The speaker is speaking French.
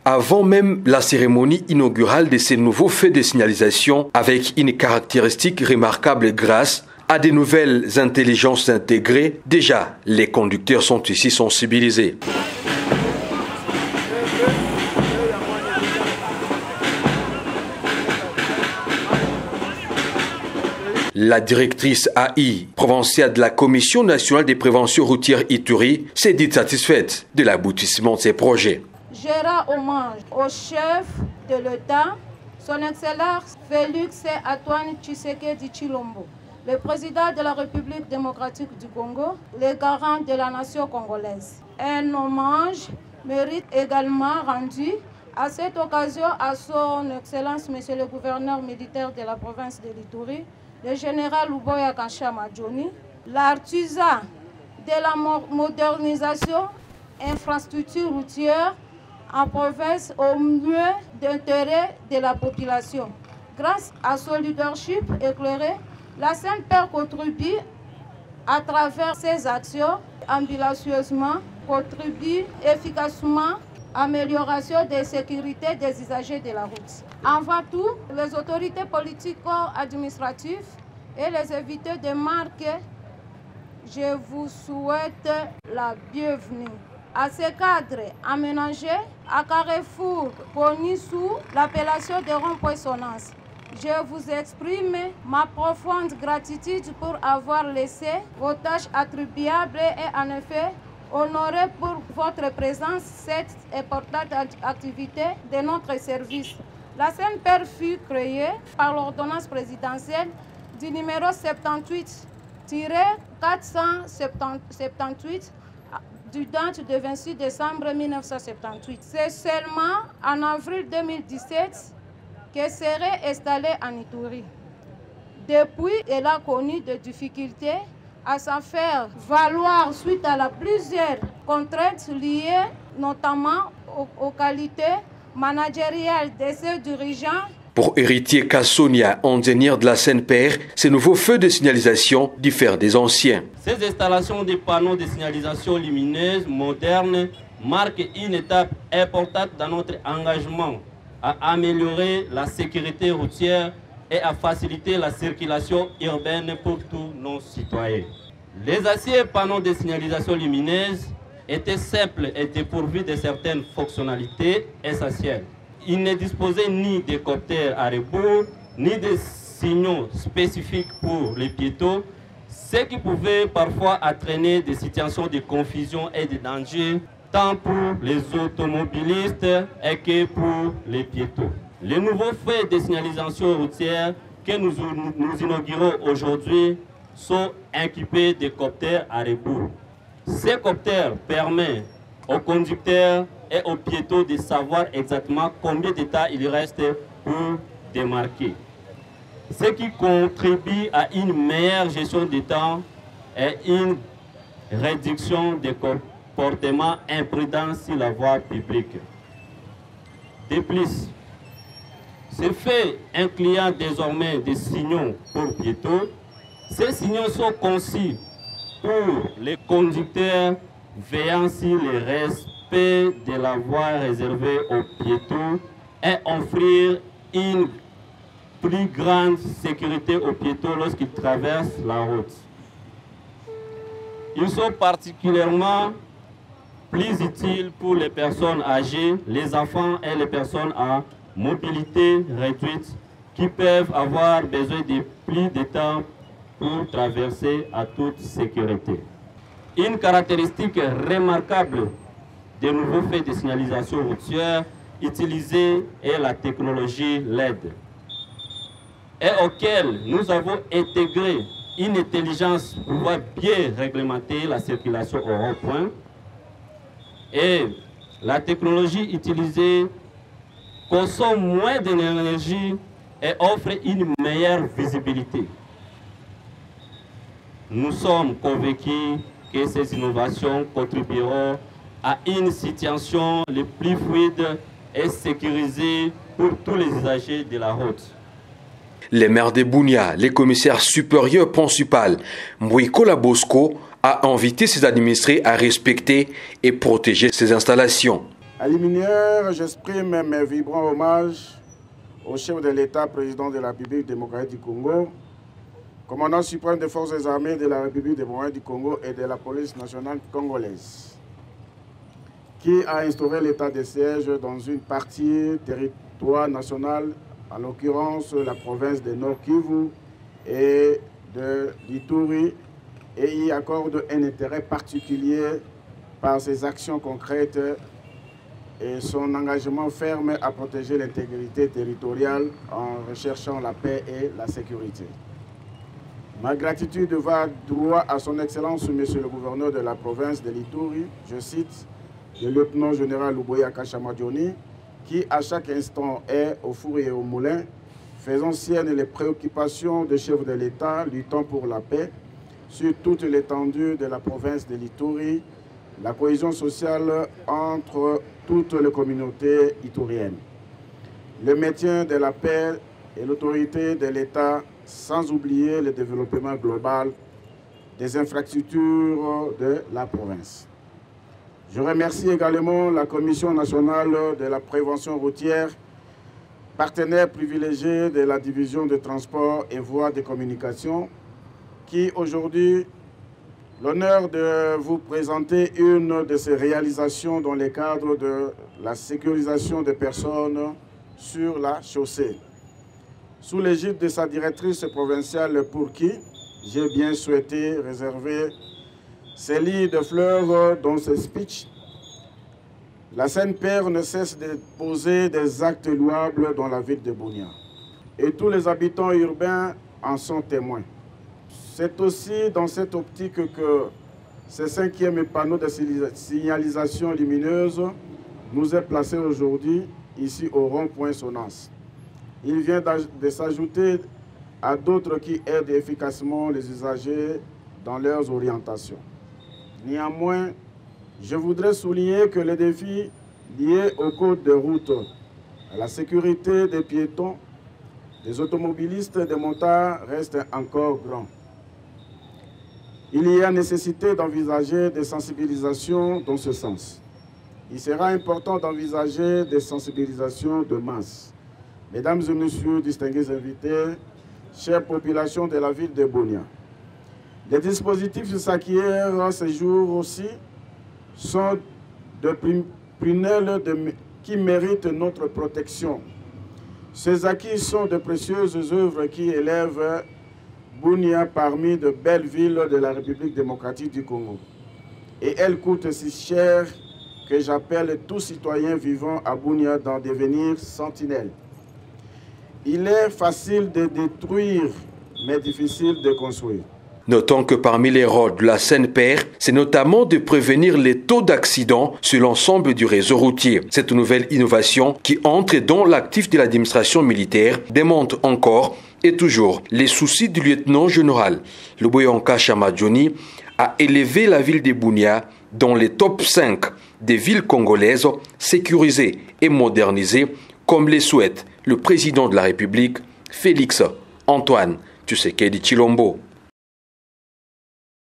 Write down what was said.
avant même la cérémonie inaugurale de ces nouveaux faits de signalisation, avec une caractéristique remarquable grâce à des nouvelles intelligences intégrées. Déjà, les conducteurs sont ici sensibilisés. La directrice AI provinciale de la Commission nationale des préventions routières Ituri s'est dite satisfaite de l'aboutissement de ces projets. Je rends hommage au chef de l'État, son Excellence Félix Antoine Tshisekedi Tshilombo, le président de la République démocratique du Congo, le garant de la nation congolaise. Un hommage mérite également rendu à cette occasion à son Excellence Monsieur le gouverneur militaire de la province de l'Ituri, le général Uboya Kanchama Johnny, l'artisan de la modernisation infrastructure routière en province au mieux d'intérêt de la population. Grâce à son leadership éclairé, la CNPR contribue à travers ses actions ambitieusement, contribue efficacement à l'amélioration de la sécurité des usagers de la route. Avant tout, les autorités politico-administratives et les invités de marque, je vous souhaite la bienvenue. À ce cadre aménagé à Carrefour, connu sous l'appellation de rond-point-Sonance, je vous exprime ma profonde gratitude pour avoir laissé vos tâches attribuables et en effet honoré pour votre présence cette importante activité de notre service. La CNPR fut créée par l'ordonnance présidentielle du numéro 78-478 du date de 26 décembre 1978. C'est seulement en avril 2017 qu'elle serait installée en Ituri. Depuis, elle a connu des difficultés à s'en faire valoir suite à plusieurs contraintes liées notamment aux qualités managériales de ses dirigeants. Pour héritier Kassonia, ingénieur de la CNPR, ces nouveaux feux de signalisation diffèrent des anciens. Ces installations de panneaux de signalisation lumineuse modernes marquent une étape importante dans notre engagement à améliorer la sécurité routière et à faciliter la circulation urbaine pour tous nos citoyens. Les anciens panneaux de signalisation lumineuse étaient simples et dépourvus de certaines fonctionnalités essentielles. Ils ne disposaient ni de coptères à rebours, ni de signaux spécifiques pour les piétons, ce qui pouvait parfois entraîner des situations de confusion et de danger, tant pour les automobilistes et que pour les piétons. Les nouveaux faits de signalisation routière que nous inaugurons aujourd'hui sont équipés de coptères à rebours. Ces coptères permettent aux conducteurs et aux piétons de savoir exactement combien de temps il reste pour démarquer. Ce qui contribue à une meilleure gestion du temps et une réduction des comportements imprudents sur la voie publique. De plus, ce fait incluant désormais des signaux pour piétons. Ces signaux sont conçus pour les conducteurs veillant sur le respect de la voie réservée aux piétons et offrir une plus grande sécurité aux piétons lorsqu'ils traversent la route. Ils sont particulièrement plus utiles pour les personnes âgées, les enfants et les personnes à mobilité réduite qui peuvent avoir besoin de plus de temps pour traverser à toute sécurité. Une caractéristique remarquable des nouveaux faits de signalisation routière utilisée est la technologie LED, et auquel nous avons intégré une intelligence pour pouvoir bien réglementer la circulation au rond-point. Et la technologie utilisée consomme moins d'énergie et offre une meilleure visibilité. Nous sommes convaincus que ces innovations contribueront à une situation le plus fluide et sécurisée pour tous les usagers de la route. Les maires de Bunia, les commissaires supérieurs principaux, Mwikola Bosco, a invité ses administrés à respecter et protéger ces installations. À l'immunière, j'exprime mes vibrants hommages au chef de l'État, président de la République démocratique du Congo, commandant suprême des forces armées de la République démocratique du Congo et de la police nationale congolaise, qui a instauré l'état de siège dans une partie territoire national, en l'occurrence la province de Nord Kivu et de l'Ituri, et y accorde un intérêt particulier par ses actions concrètes et son engagement ferme à protéger l'intégrité territoriale en recherchant la paix et la sécurité. Ma gratitude va droit à son Excellence, Monsieur le gouverneur de la province de l'Ituri, je cite, le lieutenant-général Luboya Kashamadioni, qui à chaque instant est au four et au moulin, faisant siennes les préoccupations des chefs de l'État, luttant pour la paix sur toute l'étendue de la province de l'Ituri, la cohésion sociale entre toutes les communautés ituriennes, le maintien de la paix et l'autorité de l'État, sans oublier le développement global des infrastructures de la province. Je remercie également la Commission nationale de la prévention routière, partenaire privilégié de la division de transport et voies de communication, qui aujourd'hui l'honneur de vous présenter une de ses réalisations dans le cadre de la sécurisation des personnes sur la chaussée. Sous l'égide de sa directrice provinciale pour qui j'ai bien souhaité réserver ces lits de fleurs dans ce speech, la Sainte-Père ne cesse de poser des actes louables dans la ville de Bunia. Et tous les habitants urbains en sont témoins. C'est aussi dans cette optique que ce 5e panneau de signalisation lumineuse nous est placé aujourd'hui ici au rond-point Sonance. Il vient de s'ajouter à d'autres qui aident efficacement les usagers dans leurs orientations. Néanmoins, je voudrais souligner que les défis liés au code de route, à la sécurité des piétons, des automobilistes et des motards restent encore grands. Il y a nécessité d'envisager des sensibilisations dans ce sens. Il sera important d'envisager des sensibilisations de masse. Mesdames et messieurs, distingués invités, chère population de la ville de Bunia, les dispositifs s'acquièrent ces jours aussi sont de prunelles qui méritent notre protection. Ces acquis sont de précieuses œuvres qui élèvent Bunia parmi de belles villes de la République démocratique du Congo. Et elles coûtent si cher que j'appelle tout citoyen vivant à Bunia d'en devenir sentinelle. Il est facile de détruire, mais difficile de construire. Notons que parmi les rôles de la Sainte-Père, c'est notamment de prévenir les taux d'accidents sur l'ensemble du réseau routier. Cette nouvelle innovation qui entre dans l'actif de l'administration militaire démontre encore et toujours les soucis du lieutenant-général Luboya Kashamadioni à élever la ville de Bunia dans les top 5 des villes congolaises sécurisées et modernisées comme le souhaite le président de la République, Félix Antoine Tshisekedi Tshilombo.